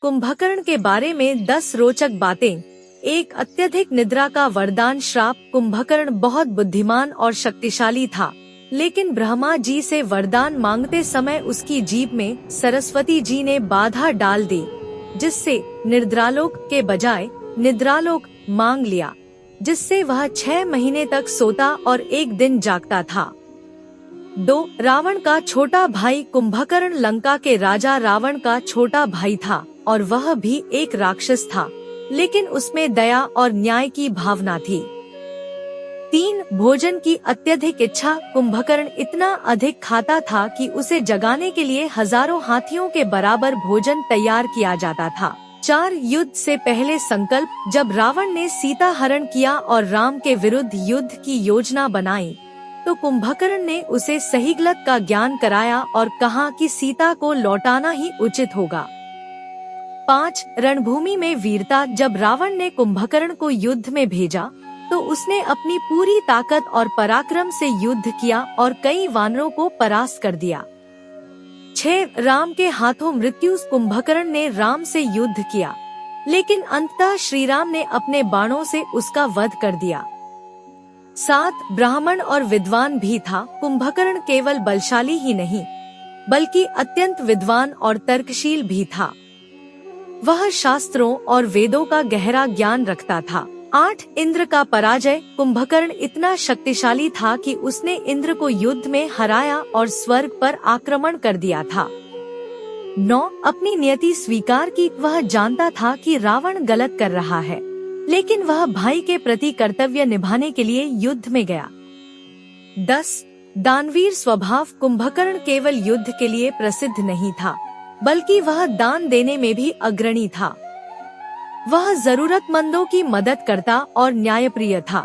कुंभकर्ण के बारे में 10 रोचक बातें। एक, अत्यधिक निद्रा का वरदान श्राप। कुंभकर्ण बहुत बुद्धिमान और शक्तिशाली था, लेकिन ब्रह्मा जी से वरदान मांगते समय उसकी जीभ में सरस्वती जी ने बाधा डाल दी, जिससे निद्रालोक के बजाय निद्रालोक मांग लिया, जिससे वह 6 महीने तक सोता और 1 दिन जागता था। 2, रावण का छोटा भाई। कुंभकर्ण लंका के राजा रावण का छोटा भाई था और वह भी एक राक्षस था, लेकिन उसमें दया और न्याय की भावना थी। 3, भोजन की अत्यधिक इच्छा। कुंभकर्ण इतना अधिक खाता था कि उसे जगाने के लिए हजारों हाथियों के बराबर भोजन तैयार किया जाता था। 4, युद्ध से पहले संकल्प। जब रावण ने सीता हरण किया और राम के विरुद्ध युद्ध की योजना बनाई, तो कुंभकर्ण ने उसे सही गलत का ज्ञान कराया और कहा कि सीता को लौटाना ही उचित होगा। 5, रणभूमि में वीरता। जब रावण ने कुंभकर्ण को युद्ध में भेजा, तो उसने अपनी पूरी ताकत और पराक्रम से युद्ध किया और कई वानरों को परास्त कर दिया। 6, राम के हाथों मृत्यु। कुंभकर्ण ने राम से युद्ध किया, लेकिन अंततः श्री राम ने अपने बाणों से उसका वध कर दिया। 7, ब्राह्मण और विद्वान भी था। कुंभकर्ण केवल बलशाली ही नहीं, बल्कि अत्यंत विद्वान और तर्कशील भी था। वह शास्त्रों और वेदों का गहरा ज्ञान रखता था। 8, इंद्र का पराजय। कुंभकर्ण इतना शक्तिशाली था कि उसने इंद्र को युद्ध में हराया और स्वर्ग पर आक्रमण कर दिया था। 9, अपनी नियति स्वीकार की। वह जानता था कि रावण गलत कर रहा है, लेकिन वह भाई के प्रति कर्तव्य निभाने के लिए युद्ध में गया। 10, दानवीर स्वभाव। कुंभकर्ण केवल युद्ध के लिए प्रसिद्ध नहीं था, बल्कि वह दान देने में भी अग्रणी था। वह जरूरतमंदों की मदद करता और न्यायप्रिय था।